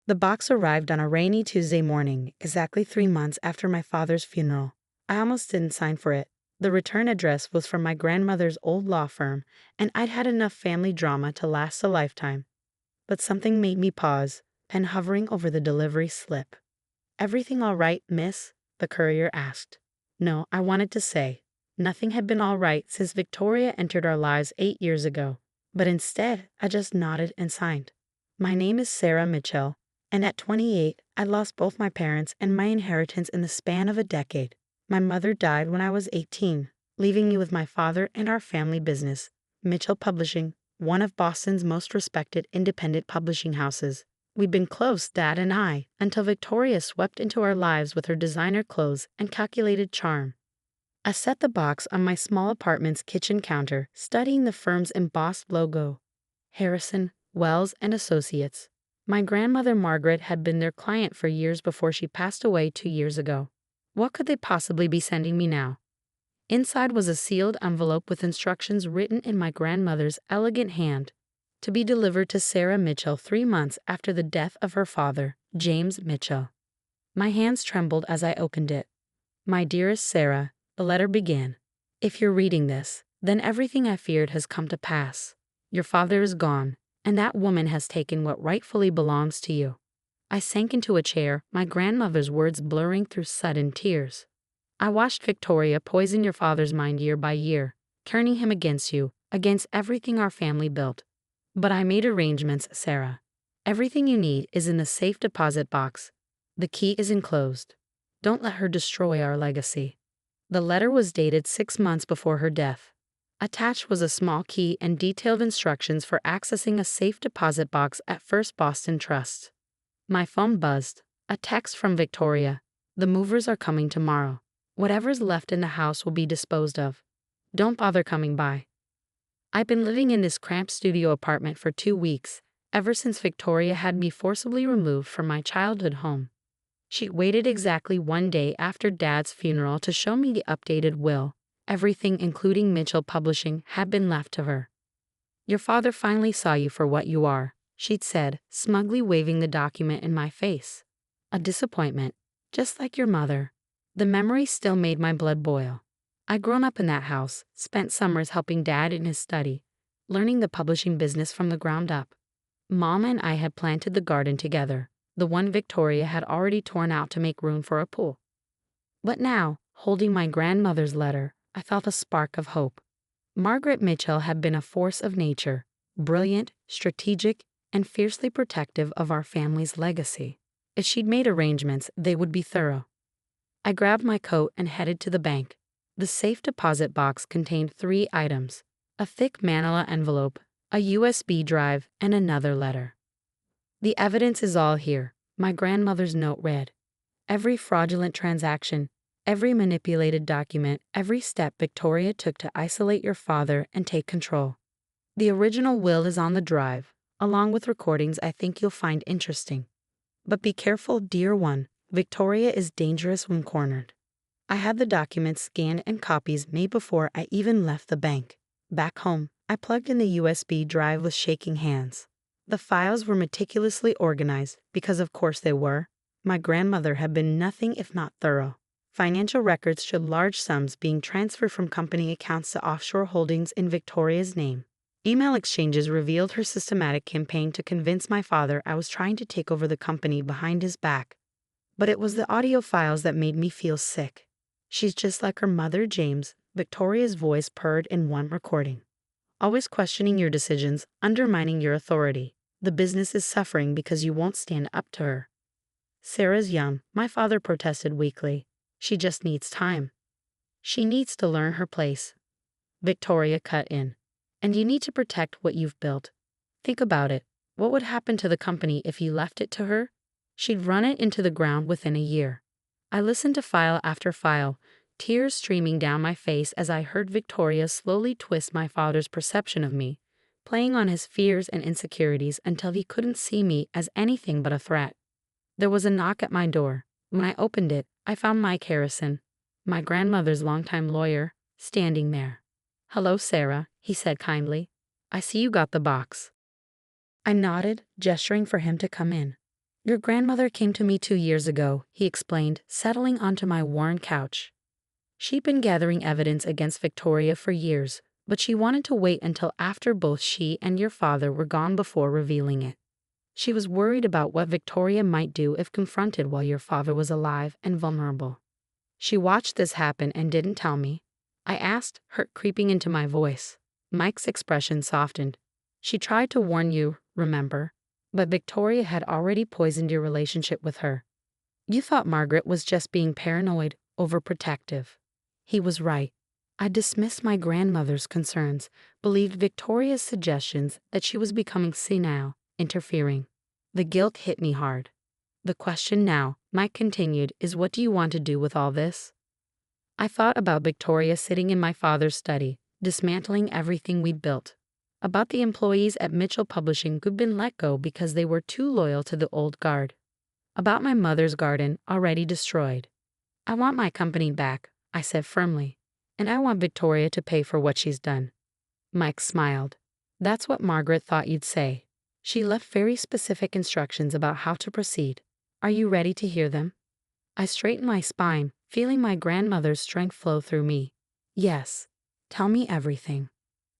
The box arrived on a rainy Tuesday morning, exactly 3 months after my father's funeral. I almost didn't sign for it. The return address was from my grandmother's old law firm, and I'd had enough family drama to last a lifetime. But something made me pause, pen hovering over the delivery slip. "Everything all right, miss?" the courier asked. No, I wanted to say. Nothing had been all right since Victoria entered our lives 8 years ago. But instead, I just nodded and signed. My name is Sarah Mitchell, and at 28, I lost both my parents and my inheritance in the span of a decade. My mother died when I was 18, leaving me with my father and our family business, Mitchell Publishing, one of Boston's most respected independent publishing houses. We'd been close, Dad and I, until Victoria swept into our lives with her designer clothes and calculated charm. I set the box on my small apartment's kitchen counter, studying the firm's embossed logo. Harrison, Wells and Associates. My grandmother Margaret had been their client for years before she passed away 2 years ago. What could they possibly be sending me now? Inside was a sealed envelope with instructions written in my grandmother's elegant hand, to be delivered to Sarah Mitchell 3 months after the death of her father, James Mitchell. My hands trembled as I opened it. "My dearest Sarah," the letter began. "If you're reading this, then everything I feared has come to pass. Your father is gone, and that woman has taken what rightfully belongs to you." I sank into a chair, my grandmother's words blurring through sudden tears. "I watched Victoria poison your father's mind year by year, turning him against you, against everything our family built. But I made arrangements, Sarah. Everything you need is in the safe deposit box. The key is enclosed. Don't let her destroy our legacy." The letter was dated 6 months before her death. Attached was a small key and detailed instructions for accessing a safe deposit box at First Boston Trust. My phone buzzed. A text from Victoria. "The movers are coming tomorrow. Whatever's left in the house will be disposed of. Don't bother coming by." I've been living in this cramped studio apartment for 2 weeks, ever since Victoria had me forcibly removed from my childhood home. She waited exactly 1 day after Dad's funeral to show me the updated will. Everything, including Mitchell Publishing, had been left to her. "Your father finally saw you for what you are," she'd said, smugly waving the document in my face. "A disappointment, just like your mother." The memory still made my blood boil. I'd grown up in that house, spent summers helping Dad in his study, learning the publishing business from the ground up. Mom and I had planted the garden together, the one Victoria had already torn out to make room for a pool. But now, holding my grandmother's letter, I felt a spark of hope. Margaret Mitchell had been a force of nature, brilliant, strategic, and fiercely protective of our family's legacy. If she'd made arrangements, they would be thorough. I grabbed my coat and headed to the bank. The safe deposit box contained 3 items: a thick manila envelope, a USB drive, and another letter. "The evidence is all here," my grandmother's note read. "Every fraudulent transaction, every manipulated document, every step Victoria took to isolate your father and take control. The original will is on the drive, along with recordings I think you'll find interesting. But be careful, dear one, Victoria is dangerous when cornered." I had the documents scanned and copies made before I even left the bank. Back home, I plugged in the USB drive with shaking hands. The files were meticulously organized, because of course they were. My grandmother had been nothing if not thorough. Financial records showed large sums being transferred from company accounts to offshore holdings in Victoria's name. Email exchanges revealed her systematic campaign to convince my father I was trying to take over the company behind his back. But it was the audio files that made me feel sick. "She's just like her mother, James," Victoria's voice purred in one recording. "Always questioning your decisions, undermining your authority. The business is suffering because you won't stand up to her." "Sarah's young," my father protested weakly. "She just needs time. She needs to learn her place." Victoria cut in. "And you need to protect what you've built. Think about it. What would happen to the company if you left it to her? She'd run it into the ground within a year." I listened to file after file, tears streaming down my face as I heard Victoria slowly twist my father's perception of me, playing on his fears and insecurities until he couldn't see me as anything but a threat. There was a knock at my door. When I opened it, I found Mike Harrison, my grandmother's longtime lawyer, standing there. "Hello, Sarah," he said kindly. "I see you got the box." I nodded, gesturing for him to come in. Your grandmother came to me 2 years ago, he explained, settling onto my worn couch. She'd been gathering evidence against Victoria for years, but she wanted to wait until after both she and your father were gone before revealing it. She was worried about what Victoria might do if confronted while your father was alive and vulnerable. She watched this happen and didn't tell me. I asked, hurt creeping into my voice. Mike's expression softened. She tried to warn you, remember? But Victoria had already poisoned your relationship with her. You thought Margaret was just being paranoid, overprotective. He was right. I dismissed my grandmother's concerns, believed Victoria's suggestions that she was becoming senile, interfering. The guilt hit me hard. The question now, Mike continued, is what do you want to do with all this? I thought about Victoria sitting in my father's study, dismantling everything we'd built. About the employees at Mitchell Publishing who'd been let go because they were too loyal to the old guard. About my mother's garden, already destroyed. I want my company back, I said firmly. And I want Victoria to pay for what she's done. Mike smiled. That's what Margaret thought you'd say. She left very specific instructions about how to proceed. Are you ready to hear them? I straightened my spine, feeling my grandmother's strength flow through me. Yes. Tell me everything.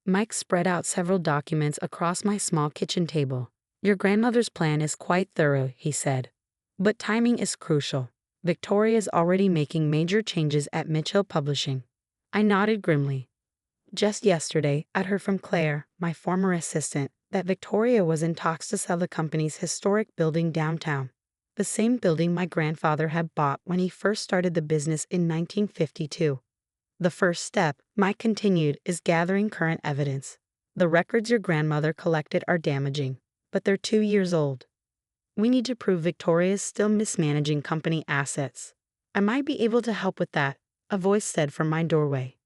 Mike spread out several documents across my small kitchen table. Your grandmother's plan is quite thorough, he said. But timing is crucial. Victoria is already making major changes at Mitchell Publishing. I nodded grimly. Just yesterday, I'd heard from Claire, my former assistant, that Victoria was in talks to sell the company's historic building downtown. The same building my grandfather had bought when he first started the business in 1952. The first step, Mike continued, is gathering current evidence. The records your grandmother collected are damaging, but they're 2 years old. We need to prove Victoria's still mismanaging company assets. I might be able to help with that, a voice said from my doorway.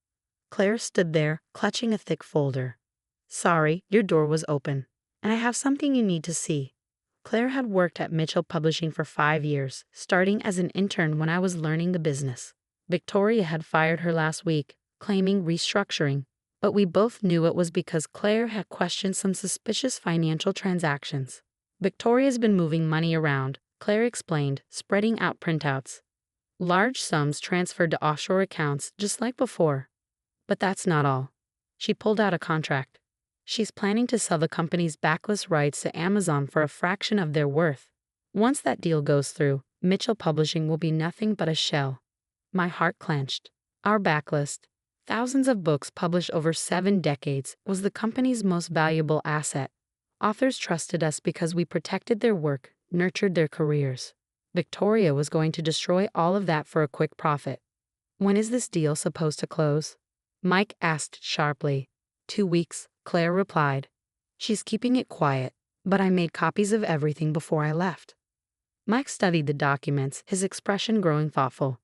Claire stood there, clutching a thick folder. Sorry, your door was open, and I have something you need to see. Claire had worked at Mitchell Publishing for 5 years, starting as an intern when I was learning the business. Victoria had fired her last week, claiming restructuring, but we both knew it was because Claire had questioned some suspicious financial transactions. Victoria's been moving money around, Claire explained, spreading out printouts. Large sums transferred to offshore accounts just like before. But that's not all. She pulled out a contract. She's planning to sell the company's backlist rights to Amazon for a fraction of their worth. Once that deal goes through, Mitchell Publishing will be nothing but a shell. My heart clenched. Our backlist, thousands of books published over 7 decades, was the company's most valuable asset. Authors trusted us because we protected their work, nurtured their careers. Victoria was going to destroy all of that for a quick profit. When is this deal supposed to close? Mike asked sharply. 2 weeks, Claire replied. She's keeping it quiet, but I made copies of everything before I left. Mike studied the documents, his expression growing thoughtful.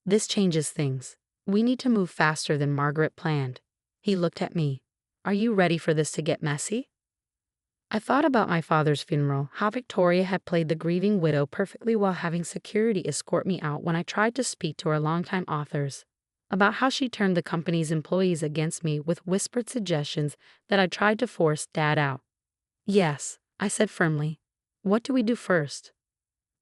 This changes things. We need to move faster than Margaret planned. He looked at me. Are you ready for this to get messy? I thought about my father's funeral, how Victoria had played the grieving widow perfectly while having security escort me out when I tried to speak to her longtime authors. About how she turned the company's employees against me with whispered suggestions that I tried to force Dad out. Yes, I said firmly. What do we do first?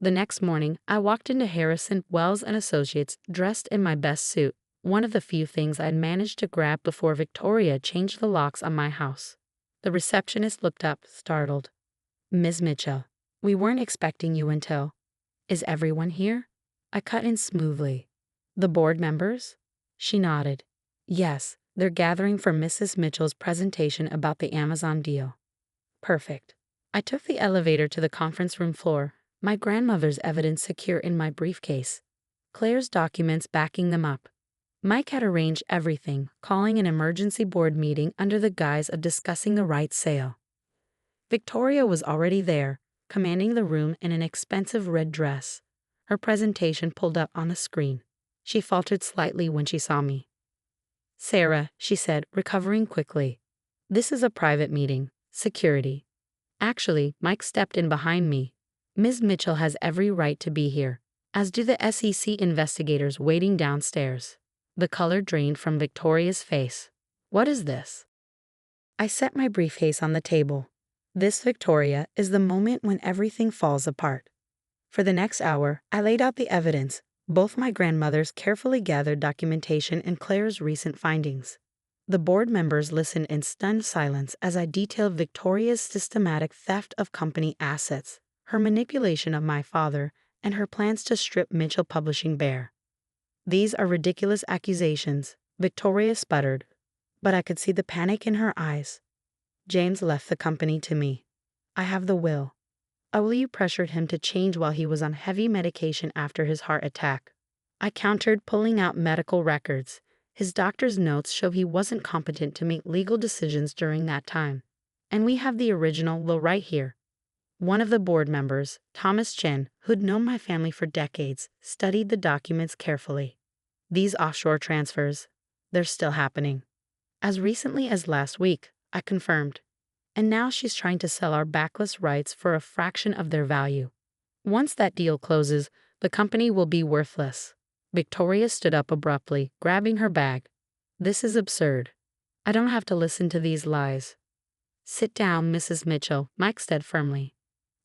The next morning, I walked into Harrison, Wells & Associates dressed in my best suit, one of the few things I'd managed to grab before Victoria changed the locks on my house. The receptionist looked up, startled. Ms. Mitchell, we weren't expecting you until. Is everyone here? I cut in smoothly. The board members? She nodded. Yes, they're gathering for Mrs. Mitchell's presentation about the Amazon deal. Perfect. I took the elevator to the conference room floor, my grandmother's evidence secure in my briefcase, Claire's documents backing them up. Mike had arranged everything, calling an emergency board meeting under the guise of discussing the rights sale. Victoria was already there, commanding the room in an expensive red dress. Her presentation pulled up on the screen. She faltered slightly when she saw me. Sarah, she said, recovering quickly. This is a private meeting. Security. Actually, Mike stepped in behind me. Ms. Mitchell has every right to be here, as do the SEC investigators waiting downstairs. The color drained from Victoria's face. What is this? I set my briefcase on the table. This, Victoria, is the moment when everything falls apart. For the next hour, I laid out the evidence, both my grandmother's carefully gathered documentation and Claire's recent findings. The board members listened in stunned silence as I detailed Victoria's systematic theft of company assets, her manipulation of my father, and her plans to strip Mitchell Publishing bare. "These are ridiculous accusations," Victoria sputtered, but I could see the panic in her eyes. "James left the company to me. I have the will. I will you pressured him to change while he was on heavy medication after his heart attack." I countered, pulling out medical records. His doctor's notes show he wasn't competent to make legal decisions during that time. And we have the original will right here. One of the board members, Thomas Chen, who'd known my family for decades, studied the documents carefully. "These offshore transfers, they're still happening. As recently as last week," I confirmed. "And now she's trying to sell our backlist rights for a fraction of their value. Once that deal closes, the company will be worthless." Victoria stood up abruptly, grabbing her bag. "This is absurd. I don't have to listen to these lies." "Sit down, Mrs. Mitchell," Mike said firmly.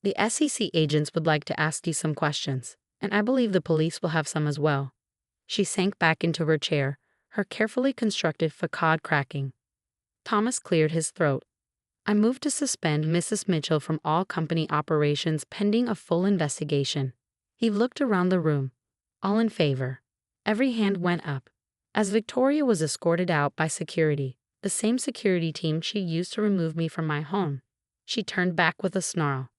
"The SEC agents would like to ask you some questions, and I believe the police will have some as well." She sank back into her chair, her carefully constructed facade cracking. Thomas cleared his throat. "I moved to suspend Mrs. Mitchell from all company operations pending a full investigation." He looked around the room. All in favor. Every hand went up. As Victoria was escorted out by security, the same security team she used to remove me from my home, she turned back with a snarl.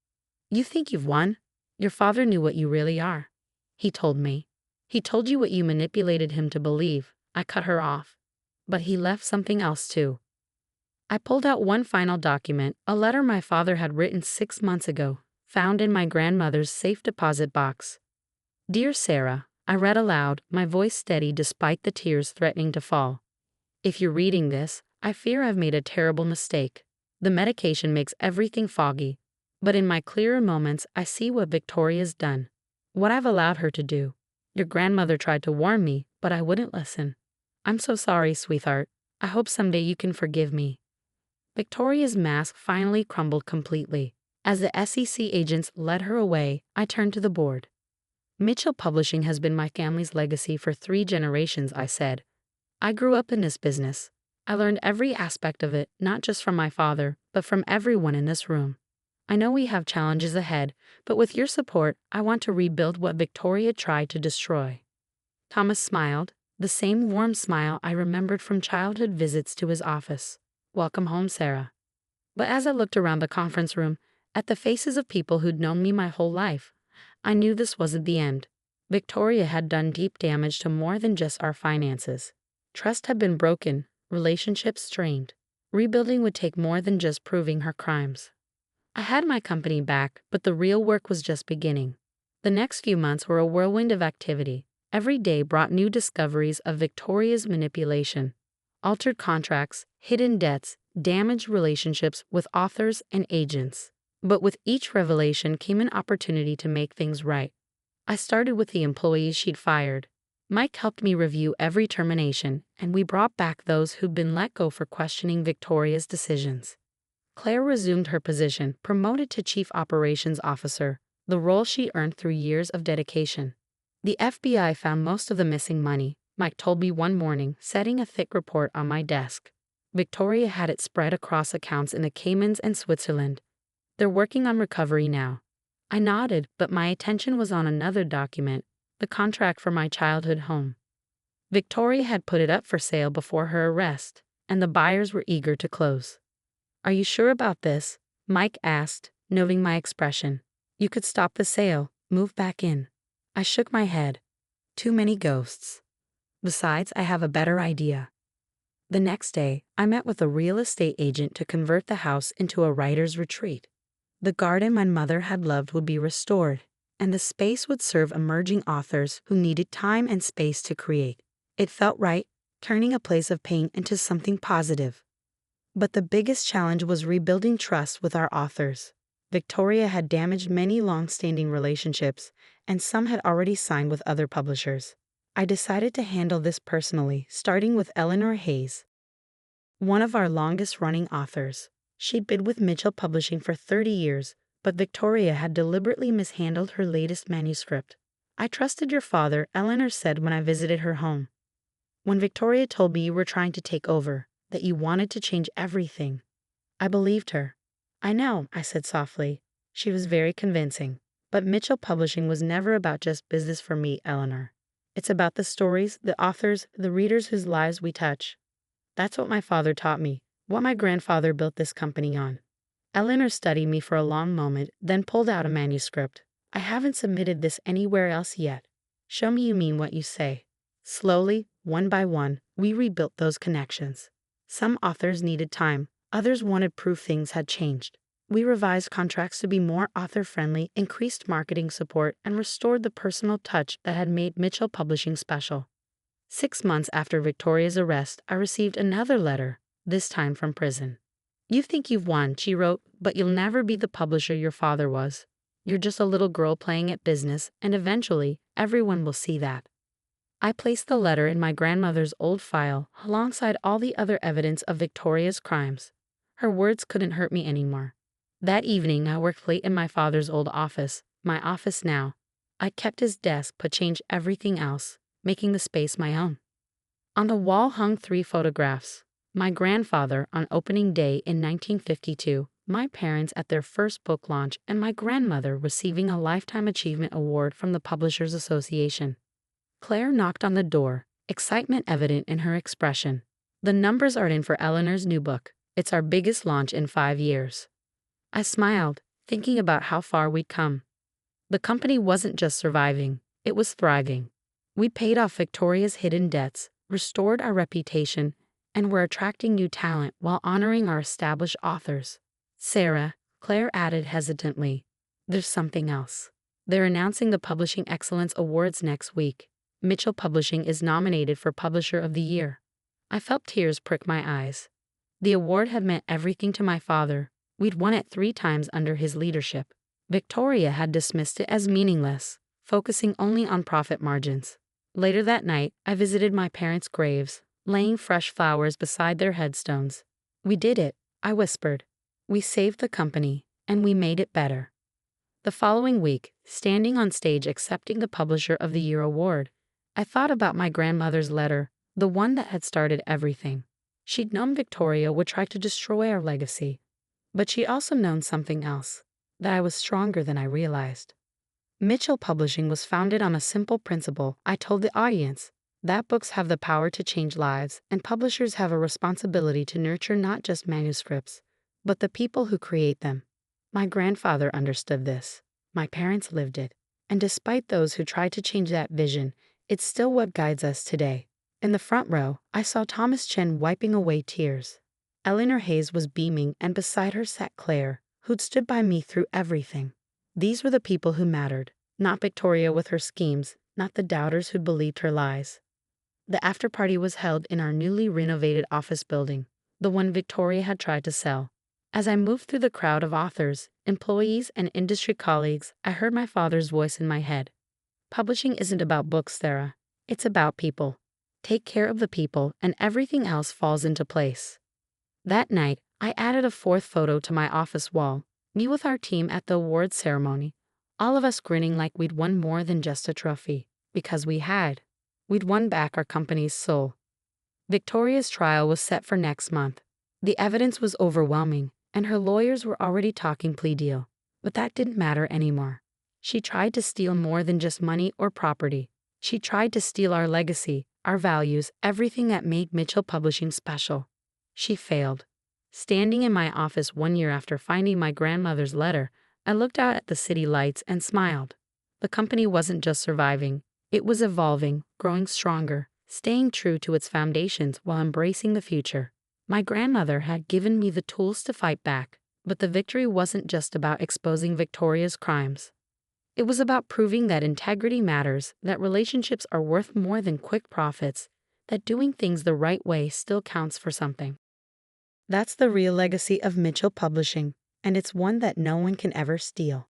"You think you've won? Your father knew what you really are. He told me. He told you what you manipulated him to believe." I cut her off. "But he left something else too." I pulled out one final document, a letter my father had written 6 months ago, found in my grandmother's safe deposit box. "Dear Sarah," I read aloud, my voice steady despite the tears threatening to fall. "If you're reading this, I fear I've made a terrible mistake. The medication makes everything foggy. But in my clearer moments, I see what Victoria's done. What I've allowed her to do. Your grandmother tried to warn me, but I wouldn't listen. I'm so sorry, sweetheart. I hope someday you can forgive me." Victoria's mask finally crumbled completely. As the SEC agents led her away, I turned to the board. "Mitchell Publishing has been my family's legacy for 3 generations," I said. "I grew up in this business. I learned every aspect of it, not just from my father, but from everyone in this room. I know we have challenges ahead, but with your support, I want to rebuild what Victoria tried to destroy." Thomas smiled, the same warm smile I remembered from childhood visits to his office. "Welcome home, Sarah." But as I looked around the conference room, at the faces of people who'd known me my whole life, I knew this wasn't the end. Victoria had done deep damage to more than just our finances. Trust had been broken, relationships strained. Rebuilding would take more than just proving her crimes. I had my company back, but the real work was just beginning. The next few months were a whirlwind of activity. Every day brought new discoveries of Victoria's manipulation. Altered contracts, hidden debts, damaged relationships with authors and agents. But with each revelation came an opportunity to make things right. I started with the employees she'd fired. Mike helped me review every termination, and we brought back those who'd been let go for questioning Victoria's decisions. Claire resumed her position, promoted to Chief Operations Officer, the role she earned through years of dedication. The FBI found most of the missing money, Mike told me one morning, setting a thick report on my desk. Victoria had it spread across accounts in the Caymans and Switzerland. "They're working on recovery now." I nodded, but my attention was on another document, the contract for my childhood home. Victoria had put it up for sale before her arrest, and the buyers were eager to close. "Are you sure about this?" Mike asked, noting my expression. "You could stop the sale, move back in." I shook my head. "Too many ghosts. Besides, I have a better idea." The next day, I met with a real estate agent to convert the house into a writer's retreat. The garden my mother had loved would be restored, and the space would serve emerging authors who needed time and space to create. It felt right, turning a place of pain into something positive. But the biggest challenge was rebuilding trust with our authors. Victoria had damaged many long-standing relationships, and some had already signed with other publishers. I decided to handle this personally, starting with Eleanor Hayes, one of our longest-running authors. She'd been with Mitchell Publishing for 30 years, but Victoria had deliberately mishandled her latest manuscript. "I trusted your father," Eleanor said when I visited her home. "When Victoria told me you were trying to take over, that you wanted to change everything, I believed her." "I know," I said softly. She was very convincing. "But Mitchell Publishing was never about just business for me, Eleanor. It's about the stories, the authors, the readers whose lives we touch. That's what my father taught me, what my grandfather built this company on." Eleanor studied me for a long moment, then pulled out a manuscript. "I haven't submitted this anywhere else yet. Show me you mean what you say." Slowly, one by one, we rebuilt those connections. Some authors needed time, others wanted proof things had changed. We revised contracts to be more author-friendly, increased marketing support, and restored the personal touch that had made Mitchell Publishing special. 6 months after Victoria's arrest, I received another letter, this time from prison. "You think you've won," she wrote, "but you'll never be the publisher your father was. You're just a little girl playing at business, and eventually, everyone will see that." I placed the letter in my grandmother's old file, alongside all the other evidence of Victoria's crimes. Her words couldn't hurt me anymore. That evening, I worked late in my father's old office, my office now. I kept his desk but changed everything else, making the space my own. On the wall hung 3 photographs. My grandfather on opening day in 1952, my parents at their first book launch, and my grandmother receiving a Lifetime Achievement Award from the Publishers Association. Claire knocked on the door, excitement evident in her expression. "The numbers are in for Eleanor's new book. It's our biggest launch in 5 years." I smiled, thinking about how far we'd come. The company wasn't just surviving, it was thriving. We paid off Victoria's hidden debts, restored our reputation, and were attracting new talent while honoring our established authors. "Sarah," Claire added hesitantly, "there's something else. They're announcing the Publishing Excellence Awards next week. Mitchell Publishing is nominated for Publisher of the Year." I felt tears prick my eyes. The award had meant everything to my father. We'd won it 3 times under his leadership. Victoria had dismissed it as meaningless, focusing only on profit margins. Later that night, I visited my parents' graves, laying fresh flowers beside their headstones. "We did it," I whispered. "We saved the company, and we made it better." The following week, standing on stage accepting the Publisher of the Year award, I thought about my grandmother's letter, the one that had started everything. She'd known Victoria would try to destroy our legacy, but she'd also known something else, that I was stronger than I realized. Mitchell Publishing was founded on a simple principle, I told the audience, that books have the power to change lives, and publishers have a responsibility to nurture not just manuscripts, but the people who create them. My grandfather understood this. My parents lived it. And despite those who tried to change that vision, it's still what guides us today. In the front row, I saw Thomas Chen wiping away tears. Eleanor Hayes was beaming, and beside her sat Claire, who'd stood by me through everything. These were the people who mattered, not Victoria with her schemes, not the doubters who'd believed her lies. The after-party was held in our newly renovated office building, the one Victoria had tried to sell. As I moved through the crowd of authors, employees, and industry colleagues, I heard my father's voice in my head. "Publishing isn't about books, Sarah. It's about people. Take care of the people, and everything else falls into place." That night, I added a 4th photo to my office wall, me with our team at the awards ceremony, all of us grinning like we'd won more than just a trophy, because we had. We'd won back our company's soul. Victoria's trial was set for next month. The evidence was overwhelming, and her lawyers were already talking plea deal. But that didn't matter anymore. She tried to steal more than just money or property. She tried to steal our legacy, our values, everything that made Mitchell Publishing special. She failed. Standing in my office 1 year after finding my grandmother's letter, I looked out at the city lights and smiled. The company wasn't just surviving, it was evolving, growing stronger, staying true to its foundations while embracing the future. My grandmother had given me the tools to fight back, but the victory wasn't just about exposing Victoria's crimes. It was about proving that integrity matters, that relationships are worth more than quick profits, that doing things the right way still counts for something. That's the real legacy of Mitchell Publishing, and it's one that no one can ever steal.